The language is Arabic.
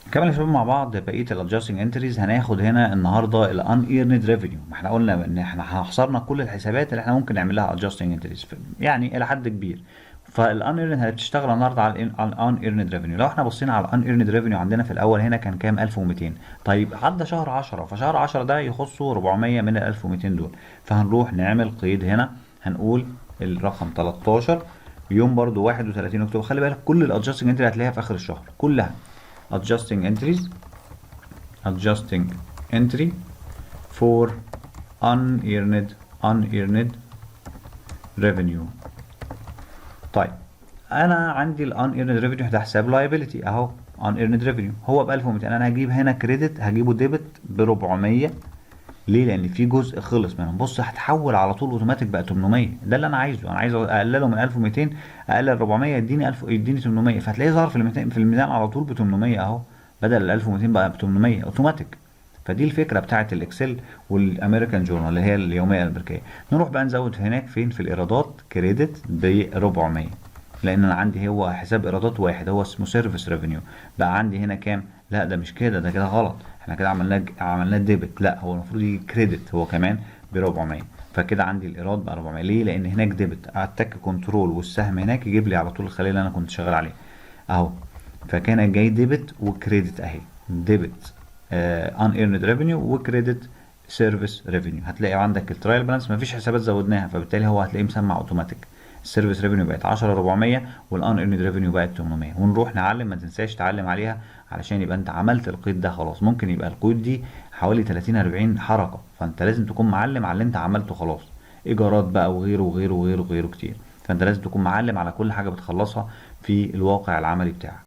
نكمل يا شباب مع بعض بقيه الادجستنج انتريز. هناخد هنا النهارده الان ايرند ريفينيو. ما احنا قلنا ان احنا حصرنا كل الحسابات اللي احنا ممكن نعمل لها ادجستنج انتريز يعني الى حد كبير. فالان ايرند هتشتغل النهارده على الان ايرند ريفينيو. لو احنا بصينا على الان ايرند ريفينيو عندنا في الاول هنا كان كام؟ 1200. طيب عدى شهر 10، فشهر 10 ده يخصه 400 من ال 1200 دول. فهنروح نعمل قيد هنا، هنقول الرقم 13 يوم برضو 31 اكتوبر. خلي بالك كل الادجستنج انتري هتلاقيها في اخر الشهر كلها. adjusting entries adjusting entry for unearned revenue. طيب انا عندي ال unearned revenue ده حساب liability اهو. unearned revenue هو ب 1200. انا هجيب هنا كريدت، هجيبه ديبت ب 400. ليه؟ لان في جزء خلص منهم. بص هتحول على طول اوتوماتيك بقى 800. ده اللي انا عايزه. انا عايز اقلله من 1200، اقلل 400 يديني 1000، يديني 800. فهتلاقيه ظهر في الميزان على طول ب 800 اهو. بدل ال 1200 بقى ب 800 اوتوماتيك. فدي الفكره بتاعه الاكسل والامريكان جورنال اللي هي اليوميه الامريكيه. نروح بقى نزود هناك فين؟ في الايرادات كريدت ب 400. لان انا عندي هو حساب ايرادات واحد هو اسمه سيرفيس ريفينيو. بقى عندي هنا كام؟ لا ده مش كده، ده كده غلط. احنا كده عملناه ديبت. لا هو المفروض يجي كريدت هو كمان ب 400. فكده عندي الايراد بقى 400. ليه؟ لان هناك ديبت. اتك كنترول والسهم هناك يجيب لي على طول الخليه اللي انا كنت شغال عليها اهو. فكان جاي ديبت وكريدت اهي. ديبت ان ايرند ريفينيو وكريدت سيرفيس ريفينيو. هتلاقي عندك الترايل بالانس مفيش حسابات زودناها، فبالتالي هو هتلاقيه مسمع اوتوماتيك. السيرفيس ريفينيو بقت 10 400 والان ايرند ريفينيو بقت 800. ونروح نعلم، ما تنساش تعلم عليها علشان يبقى انت عملت القيد ده خلاص. ممكن يبقى القيود دي حوالي 30 40 حركه، فانت لازم تكون معلم على اللي انت عملته خلاص. ايجارات بقى وغيره وغيره وغيره وغيره كتير. فانت لازم تكون معلم على كل حاجه بتخلصها في الواقع العملي بتاعك.